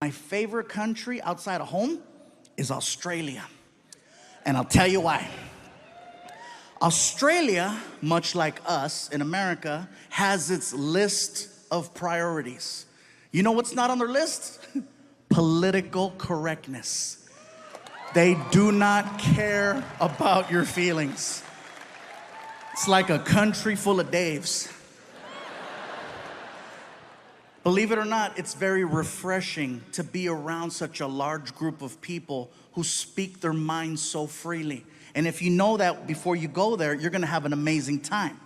My favorite country outside of home is Australia. And I'll tell you why. Australia, much like us in America, has its list of priorities. You know what's not on their list? Political correctness. They do not care about your feelings. It's like a country full of Daves. Believe it or not, it's very refreshing to be around such a large group of people who speak their minds so freely. And if you know that before you go there, you're gonna have an amazing time.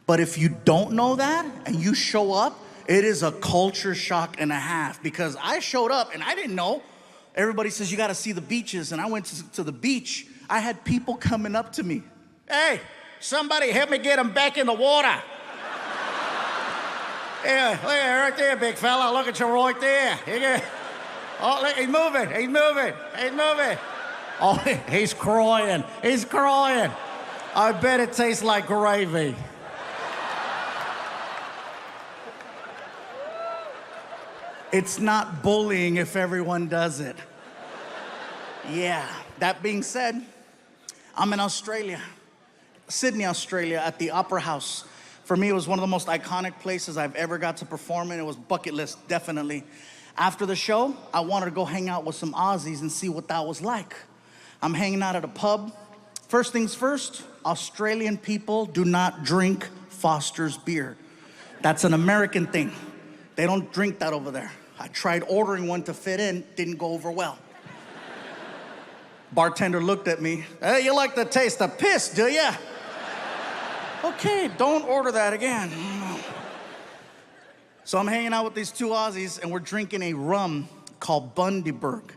But if you don't know that and you show up, it is a culture shock and a half, because I showed up and I didn't know. Everybody says you gotta see the beaches, and I went to the beach. I had people coming up to me. Hey, somebody help me get him back in the water. Yeah, look at right there, big fella. Look at you right there. Oh, look, he's moving. He's moving. He's moving. Oh, he's crying. He's crying. I bet it tastes like gravy. It's not bullying if everyone does it. Yeah, that being said, I'm in Australia, Sydney, Australia, at the Opera House. For me, it was one of the most iconic places I've ever got to perform in. It was bucket list, definitely. After the show, I wanted to go hang out with some Aussies and see what that was like. I'm hanging out at a pub. First things first, Australian people do not drink Foster's beer. That's an American thing. They don't drink that over there. I tried ordering one to fit in, didn't go over well. Bartender looked at me. Hey, you like the taste of piss, do ya? Okay, don't order that again. So I'm hanging out with these two Aussies, and we're drinking a rum called Bundaberg.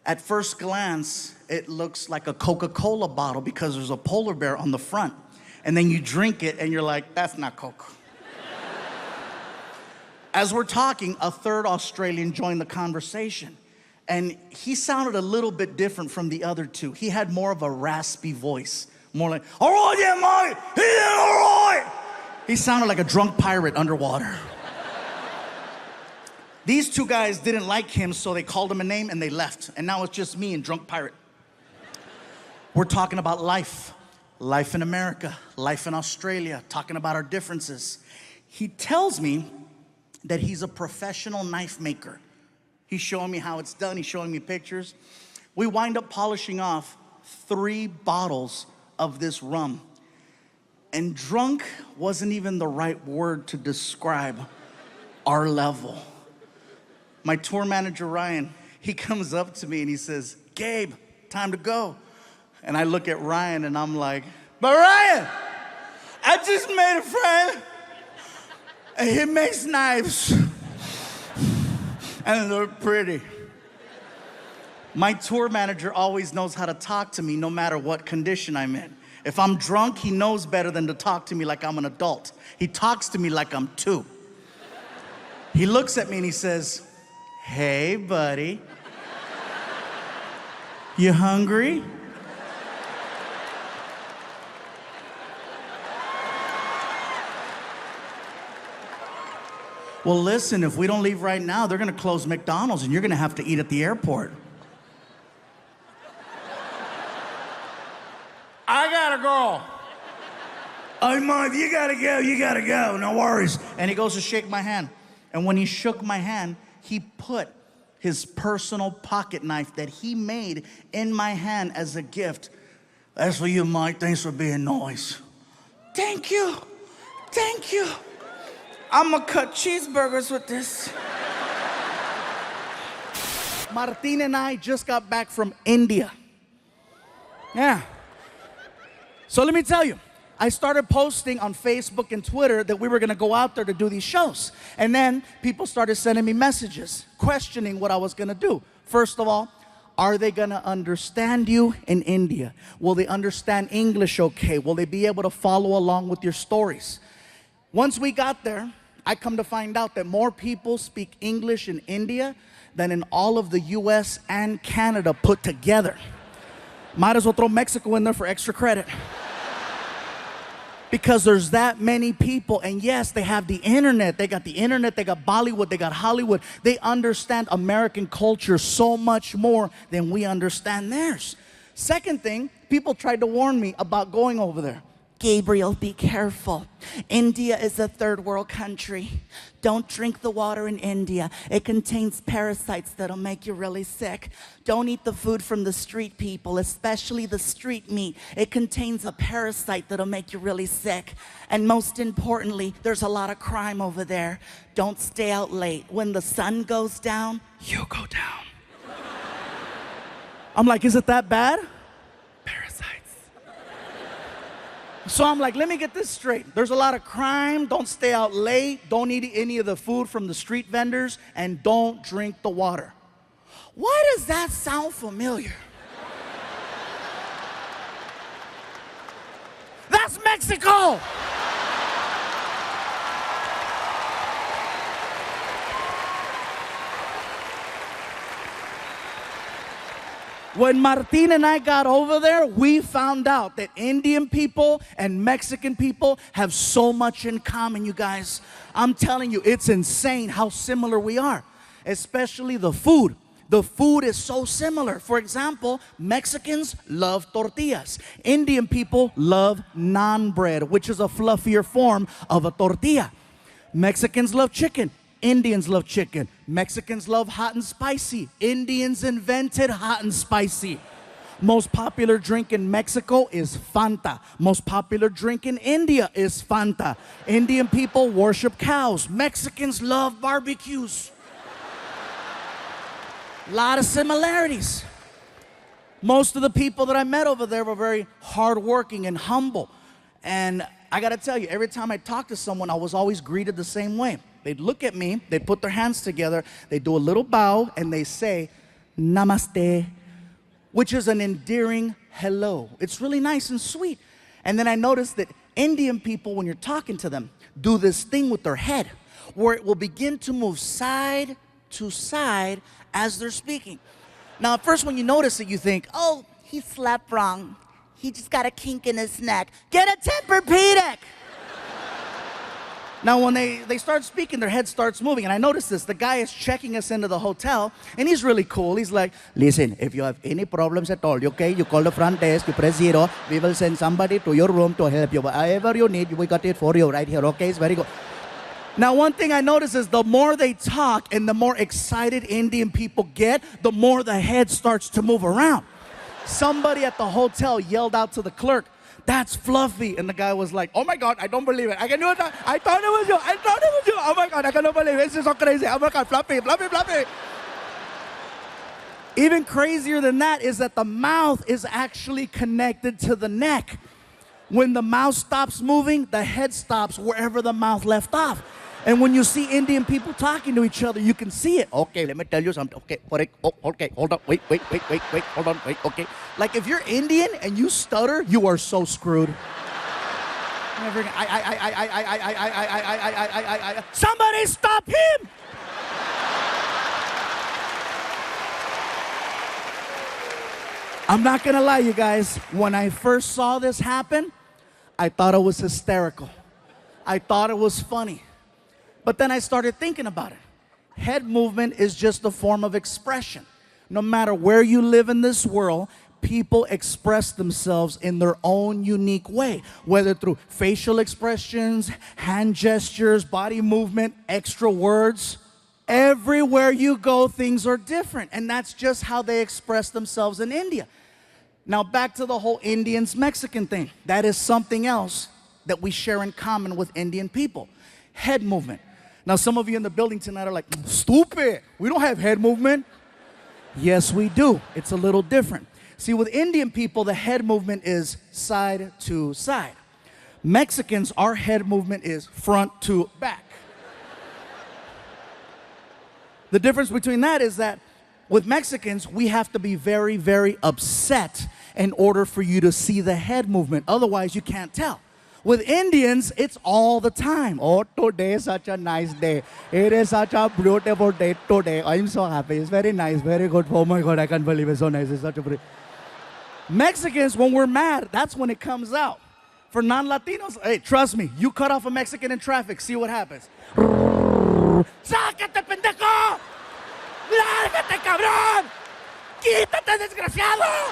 At first glance, it looks like a Coca-Cola bottle because there's a polar bear on the front. And then you drink it, and you're like, that's not Coke. As we're talking, a third Australian joined the conversation. And he sounded a little bit different from the other two. He had more of a raspy voice. More like, all right, yeah, mate, yeah, all right. He sounded like a drunk pirate underwater. These two guys didn't like him, so they called him a name and they left. And now it's just me and drunk pirate. We're talking about life. Life in America, life in Australia, talking about our differences. He tells me that he's a professional knife maker. He's showing me how it's done. He's showing me pictures. We wind up polishing off 3 bottles of this rum. And drunk wasn't even the right word to describe our level. My tour manager, Ryan, he comes up to me and he says, Gabe, time to go. And I look at Ryan and I'm like, but Ryan, I just made a friend and he makes knives and they're pretty. My tour manager always knows how to talk to me no matter what condition I'm in. If I'm drunk, he knows better than to talk to me like I'm an adult. He talks to me like I'm 2. He looks at me and he says, hey, buddy. You hungry? Well, listen, if we don't leave right now, they're gonna close McDonald's and you're gonna have to eat at the airport. I gotta go. Oh, Mom, you gotta go, no worries. And he goes to shake my hand. And when he shook my hand, he put his personal pocket knife that he made in my hand as a gift. That's for you, Mike. Thanks for being nice. Thank you. Thank you. I'm gonna cut cheeseburgers with this. Martin and I just got back from India. Yeah. So let me tell you, I started posting on Facebook and Twitter that we were gonna go out there to do these shows. And then people started sending me messages, questioning what I was gonna do. First of all, are they gonna understand you in India? Will they understand English okay? Will they be able to follow along with your stories? Once we got there, I come to find out that more people speak English in India than in all of the US and Canada put together. Might as well throw Mexico in there for extra credit. Because there's that many people, and yes, they have the internet. They got the internet, they got Bollywood, they got Hollywood. They understand American culture so much more than we understand theirs. Second thing, people tried to warn me about going over there. Gabriel, be careful. India is a third world country. Don't drink the water in India. It contains parasites that'll make you really sick. Don't eat the food from the street people, especially the street meat. It contains a parasite that'll make you really sick. And most importantly, there's a lot of crime over there. Don't stay out late. When the sun goes down, you go down. I'm like, is it that bad? Parasites. So I'm like, let me get this straight. There's a lot of crime. Don't stay out late. Don't eat any of the food from the street vendors. And don't drink the water. Why does that sound familiar? That's Mexico! When Martin and I got over there, we found out that Indian people and Mexican people have so much in common, you guys. I'm telling you, it's insane how similar we are, especially the food. The food is so similar. For example, Mexicans love tortillas. Indian people love naan bread, which is a fluffier form of a tortilla. Mexicans love chicken. Indians love chicken. Mexicans love hot and spicy. Indians invented hot and spicy. Most popular drink in Mexico is Fanta. Most popular drink in India is Fanta. Indian people worship cows. Mexicans love barbecues. A lot of similarities. Most of the people that I met over there were very hardworking and humble. And I gotta tell you, every time I talked to someone, I was always greeted the same way. They'd look at me, they'd put their hands together, they do a little bow, and they say, Namaste, which is an endearing hello. It's really nice and sweet. And then I noticed that Indian people, when you're talking to them, do this thing with their head, where it will begin to move side to side as they're speaking. Now, at first when you notice it, you think, oh, he slept wrong. He just got a kink in his neck. Get a Tempur-Pedic! Now, when they start speaking, their head starts moving. And I noticed this. The guy is checking us into the hotel, and he's really cool. He's like, listen, if you have any problems at all, okay, you call the front desk, you press 0. We will send somebody to your room to help you. Whatever you need, we got it for you right here, okay? It's very good. Now, one thing I notice is the more they talk and the more excited Indian people get, the more the head starts to move around. Somebody at the hotel yelled out to the clerk, that's Fluffy. And the guy was like, oh my God, I don't believe it. I thought it was you. I thought it was you. Oh my God, I cannot believe it. This is so crazy. Oh my God, Fluffy, Fluffy, Fluffy. Even crazier than that is that the mouth is actually connected to the neck. When the mouth stops moving, the head stops wherever the mouth left off. And when you see Indian people talking to each other, you can see it. Okay, let me tell you something. Okay, okay, hold on. Wait, hold on, wait, okay. Like if you're Indian and you stutter, you are so screwed. Somebody stop him! I'm not gonna lie, you guys. When I first saw this happen, I thought it was hysterical. I thought it was funny. But then I started thinking about it. Head movement is just a form of expression. No matter where you live in this world, people express themselves in their own unique way, whether through facial expressions, hand gestures, body movement, extra words. Everywhere you go, things are different, and that's just how they express themselves in India. Now, back to the whole Indians-Mexican thing. That is something else that we share in common with Indian people. Head movement. Now, some of you in the building tonight are like, stupid, we don't have head movement. Yes, we do. It's a little different. See, with Indian people, the head movement is side to side. Mexicans, our head movement is front to back. The difference between that is that with Mexicans, we have to be very, very upset in order for you to see the head movement. Otherwise, you can't tell. With Indians, it's all the time. Oh, today is such a nice day. It is such a beautiful day today. I'm so happy. It's very nice, very good. Oh my God, I can't believe it's so nice. It's such a pretty. Mexicans, when we're mad, that's when it comes out. For non-Latinos, hey, trust me, you cut off a Mexican in traffic, see what happens. ¡Sácate, pendejo! ¡Lárgate, cabrón! ¡Quítate, desgraciado!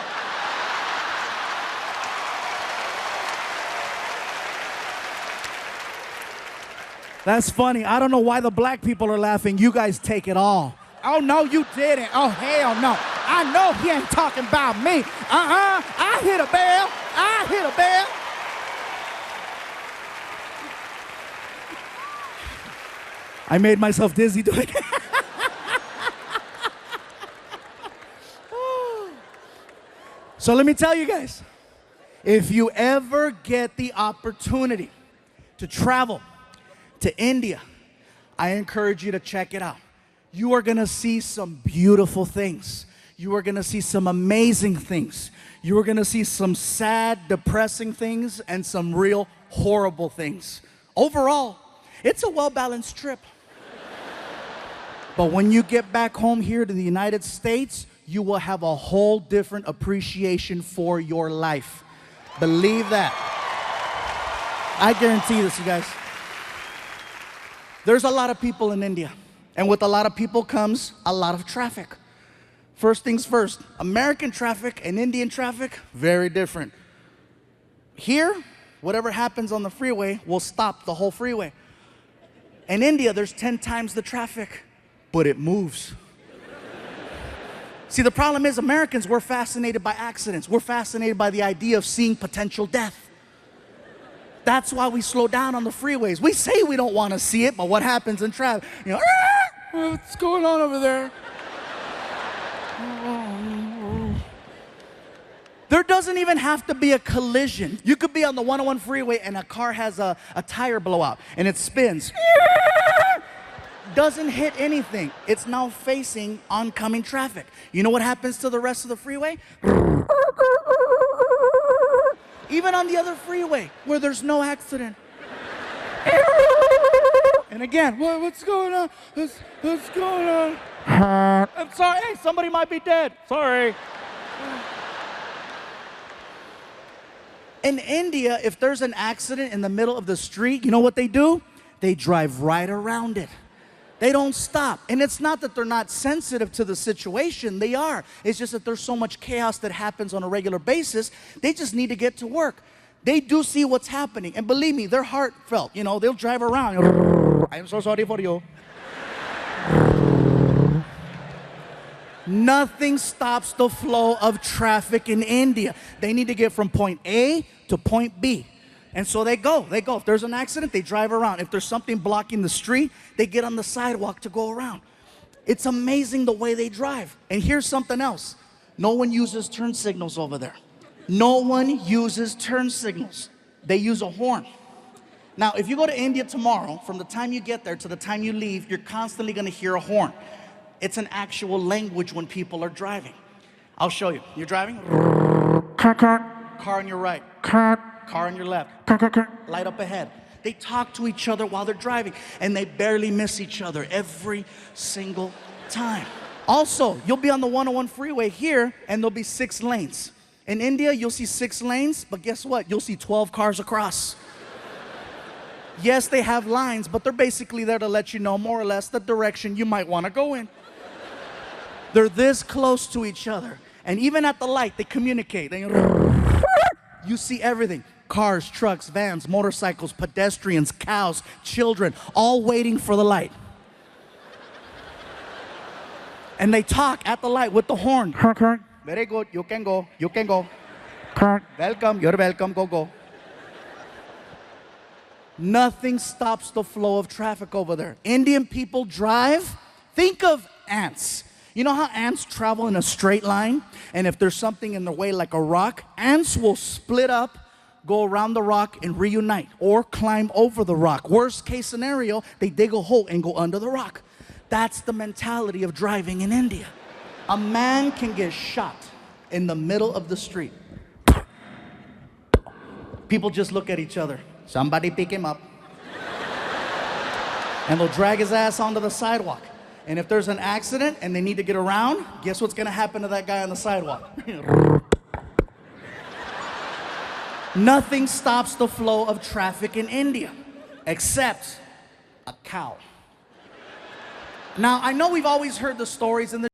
That's funny. I don't know why the black people are laughing. You guys take it all. Oh, no, you didn't. Oh, hell no. I know he ain't talking about me. I hit a bell. I hit a bell. I made myself dizzy doing it. So let me tell you guys, if you ever get the opportunity to travel to India, I encourage you to check it out. You are gonna see some beautiful things. You are gonna see some amazing things. You are gonna see some sad, depressing things and some real horrible things. Overall, it's a well-balanced trip. But when you get back home here to the United States, you will have a whole different appreciation for your life. Believe that. I guarantee this, you guys. There's a lot of people in India, and with a lot of people comes a lot of traffic. First things first, American traffic and Indian traffic, very different. Here, whatever happens on the freeway will stop the whole freeway. In India, there's 10 times the traffic, but it moves. See, the problem is Americans, we're fascinated by accidents. We're fascinated by the idea of seeing potential death. That's why we slow down on the freeways. We say we don't want to see it, but what happens in traffic? You know, what's going on over there? There doesn't even have to be a collision. You could be on the 101 freeway and a car has a tire blowout and it spins. Doesn't hit anything. It's now facing oncoming traffic. You know what happens to the rest of the freeway? Even on the other freeway where there's no accident. And again, what's going on? What's going on? I'm sorry. Hey, somebody might be dead. Sorry. In India, if there's an accident in the middle of the street, you know what they do? They drive right around it. They don't stop. And it's not that they're not sensitive to the situation. They are. It's just that there's so much chaos that happens on a regular basis. They just need to get to work. They do see what's happening. And believe me, they're heartfelt. You know, they'll drive around. I'm so sorry for you. Nothing stops the flow of traffic in India. They need to get from point A to point B. And so they go. If there's an accident, they drive around. If there's something blocking the street, they get on the sidewalk to go around. It's amazing the way they drive. And here's something else. No one uses turn signals over there. No one uses turn signals. They use a horn. Now, if you go to India tomorrow, from the time you get there to the time you leave, you're constantly going to hear a horn. It's an actual language when people are driving. I'll show you. You're driving? Car on your right. Car on your left. Light up ahead. They talk to each other while they're driving, and they barely miss each other every single time. Also, you'll be on the 101 freeway here, and there'll be 6 lanes. In India, you'll see 6 lanes, but guess what? You'll see 12 cars across. Yes, they have lines, but they're basically there to let you know more or less the direction you might want to go in. They're this close to each other, and even at the light, they communicate. You see everything. Cars, trucks, vans, motorcycles, pedestrians, cows, children, all waiting for the light. And they talk at the light with the horn. Very good, you can go, you can go. Welcome, you're welcome, go. Nothing stops the flow of traffic over there. Indian people drive. Think of ants. You know how ants travel in a straight line? And if there's something in the way like a rock, ants will split up, go around the rock and reunite, or climb over the rock. Worst case scenario, they dig a hole and go under the rock. That's the mentality of driving in India. A man can get shot in the middle of the street. People just look at each other. Somebody pick him up. And they'll drag his ass onto the sidewalk. And if there's an accident and they need to get around, guess what's gonna happen to that guy on the sidewalk? Nothing stops the flow of traffic in India except a cow. Now, I know we've always heard the stories in the